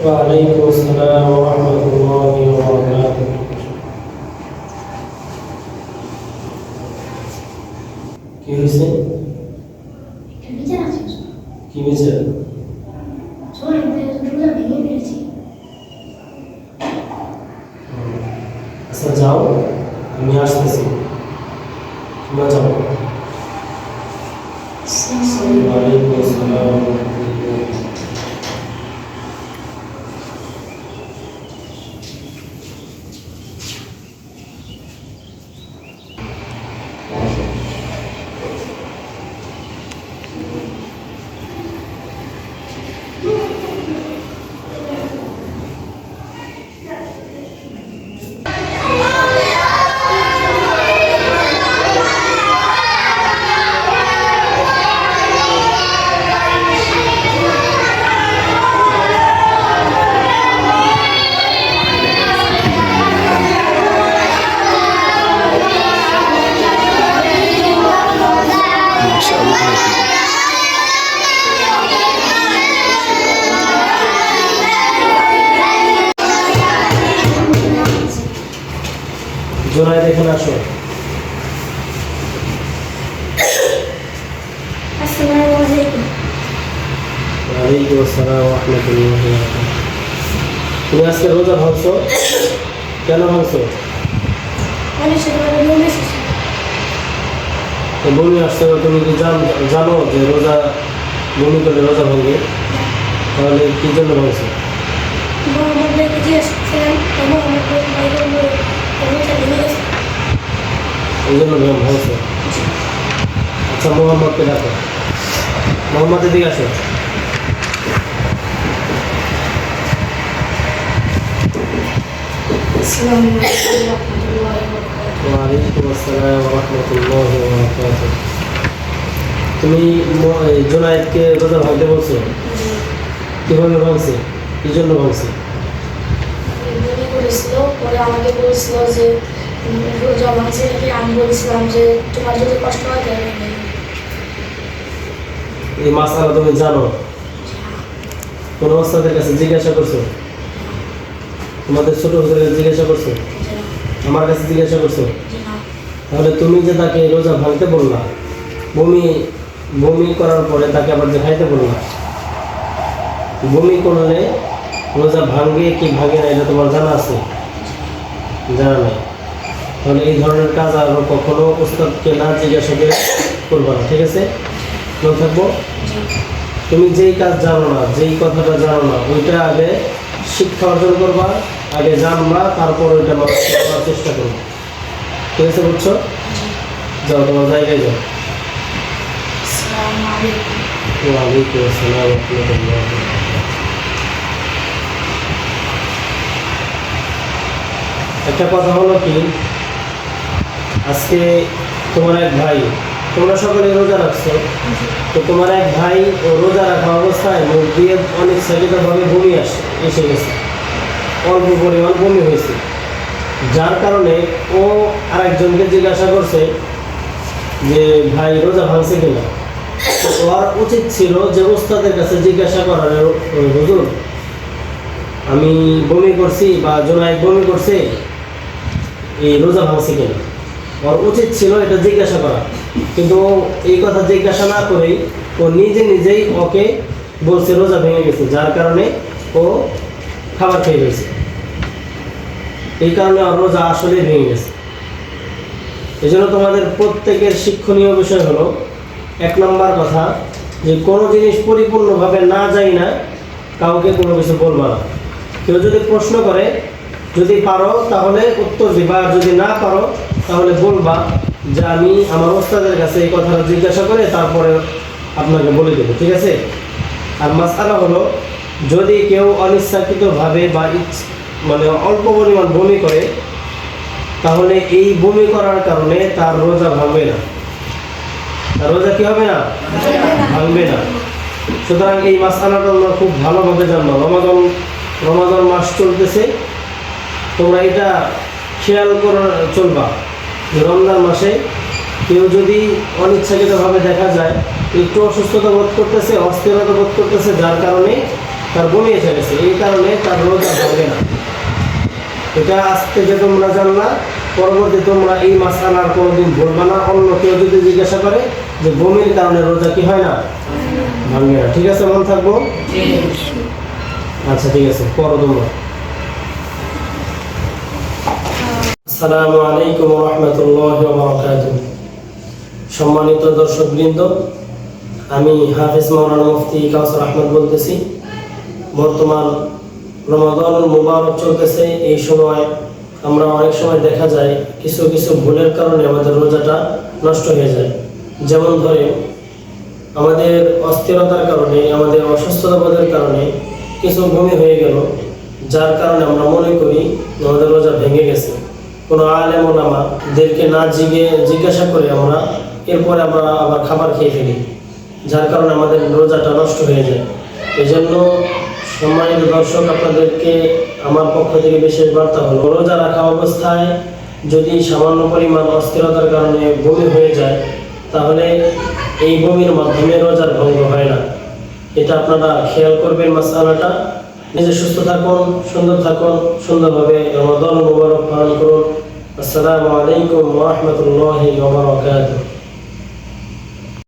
وعليكم السلام ورحمة الله وبركاته. কি হয়েছে? কি বিচার? আচ্ছা যাও, আমি আসতেছি, তোমরা যাও। ওয়ালাইকুম আসসালাম। জোনাই দেখুন, আসো। আসসালামু আলাইকুম। ওয়ালাইকুম আসসালাম ওয়া রাহমাতুল্লাহি ওয়া বারাকাতুহু। তুমি আজকে রোজা ভাঙছো? কেন ভাঙছো? বমি আসছে, তুমি কি জানো যে রোজা বমি করলে রোজা ভাঙবে? তাহলে কি জন্য ভাঙছো? এই জন্য ভাঙছো। আচ্ছা, মোহাম্মদকে ডাকো। মোহাম্মদ, এদিকে আসো। ওয়ালাইকুম আসসালাম ওয়া রাহমাতুল্লাহি ওয়া বারাকাতুহু। তুমি জোনায়েদকে রোজা ভাঙতে বলছো? কিভাবে ভাঙছে? কি জন্য ভাঙছে? পরে আমাকে বলেছিল যে রোজা ভাঙছে নাকি, আমি বলেছিলাম যে তোমার যদি কষ্ট হয় তাহলে এই মাসআলা তুমি জানো? কোন ওস্তাদের কাছে জিজ্ঞাসা করছো? তোমাদের ছোট হুজুরের জিজ্ঞাসা করছো? আমার কাছে জিজ্ঞাসা করছো? তাহলে তুমি যে তাকে রোজা ভাঙতে বললা, বমি করার পরে তাকে আবার যে খাইতে বললা, বমি করলে রোজা ভাঙবে কি ভাঙে না এটা তোমার জানা আছে? জানা নাই। তাহলে এই ধরনের কাজ আর কখনো ওস্তাদকে না জিজ্ঞাসা করে করবা না, ঠিক আছে? মনে থাকবো। তুমি যেই কাজ জানো না, যেই কথাটা জানো না, ওইটা আগে শিক্ষা অর্জন করবা, আগে জানবা, তারপর ওইটা করার চেষ্টা করবো, ঠিক আছে? বুঝছো? যাও, তোমার জায়গায় যাও। ওয়ালাইকুম আসসালাম ওয়া রাহমাতুল্লাহি ওয়া বারাকাতুহু। একটা কথা হলো কি, আজকে তোমার এক ভাই, তোমরা সকলে রোজা রাখছো, তো তোমার এক ভাই ও রোজা রাখা অবস্থায় মুখ দিয়ে অনেক সাইকেলভাবে বমি এসে গেছে, অল্প পরিমাণ বমি হয়েছে, যার কারণে ও আরেকজনকে জিজ্ঞাসা করছে যে ভাই রোজা ভাঙছে কিনা। ওর উচিত ছিল যে ওস্তাদের কাছে জিজ্ঞাসা করার, হুজুর আমি বমি করছি বা জোনায়েদ বমি করছে, এই রোজা ভাঙছে কিনা। ওর উচিত ছিল এটা জিজ্ঞাসা করা, কিন্তু ও এই কথা জিজ্ঞাসা না করেই ও নিজেই ওকে বলছে রোজা ভেঙে গেছে, যার কারণে ও খাবার খেয়ে গেছে। এই কারণে ওর রোজা আসলে ভেঙে গেছে। এই জন্য তোমাদের প্রত্যেকের শিক্ষণীয় বিষয় হলো, 1 নম্বর কথা, যে কোনো জিনিস পরিপূর্ণভাবে না যাই না কাউকে কোনো কিছু বলবা না। কেউ যদি প্রশ্ন করে, যদি পারো তাহলে উত্তর দিবা, আর যদি না পারো তাহলে বলবা যে আমি আমার ওস্তাদের কাছে এই কথাটা জিজ্ঞাসা করে তারপরে আপনাকে বলে দেবো, ঠিক আছে? আর মাসআলা হলো, যদি কেউ অনিচ্ছাকৃতভাবে বা মানে অল্প পরিমাণ বমি করে, তাহলে এই বমি করার কারণে তার রোজা ভাঙবে না। তার রোজা কি হবে না? ভাঙবে না। সুতরাং এই মাসআলাটা আমরা খুব ভালোভাবে জানবো। রমাদান মাস চলতেছে, তোমরা এটা খেয়াল করে চলবা যে রমজান মাসে কেউ যদি অনিচ্ছাকৃতভাবে দেখা যায় একটু অসুস্থতা বোধ করতেছে, অস্থিরতা বোধ করতেছে, যার কারণে তার বমি এসে গেছে, এই কারণে তার রোজা ভাঙে না। এটা আজ থেকে তোমরা জানলা, পরবর্তী তোমরা এই মাসআলা আর কোনোদিন বলবা না। অন্য কেউ যদি জিজ্ঞাসা করে যে বমির কারণে রোজা কি হয় না, ভাঙে না। ঠিক আছে, মন থাকবো। আচ্ছা ঠিক আছে, পড়ো তোমরা। আসসালামু আলাইকুম ওয়া রাহমাতুল্লাহি ওয়া বারাকাতুহু। সম্মানিত দর্শকবৃন্দ, আমি হাফেজ মাওলানা মুফতি কাউসার আহমদ বলতেছি। বর্তমান রমাদানুল মুবারক চলতেছে। এই সময় আমরা অনেক সময় দেখা যায় কিছু কিছু ভুলের কারণে আমাদের রোজাটা নষ্ট হয়ে যায়। যেমন ধরে আমাদের অস্থিরতার কারণে, আমাদের অসুস্থতা বোধের কারণে কিছু বমি হয়ে গেল, যার কারণে আমরা মনে করি আমাদের রোজা ভেঙে গেছে। কোনো আলেম ওলামাদেরকে না জিজ্ঞাসা করে আমরা এরপরে আমরা আবার খাবার খেয়ে ফেলি, যার কারণে আমাদের রোজাটা নষ্ট হয়ে যায়। এই জন্য সম্মানিত দর্শক, আপনাদেরকে আমার পক্ষ থেকে বিশেষ বার্তা হলো, রোজা রাখা অবস্থায় যদি সামান্য পরিমাণ অস্থিরতার কারণে বমি হয়ে যায়, তাহলে এই বমির মাধ্যমে রোজার ভঙ্গ হয় না। এটা আপনারা খেয়াল করবেন মাসআলাটা। নিজে সুস্থ থাকুন, সুন্দর থাকুন, সুন্দরভাবে রমাদান মুবারক পালন করুন। আসসালামু আলাইকুম ওয়া রাহমাতুল্লাহি ওয়া বারাকাতুহু।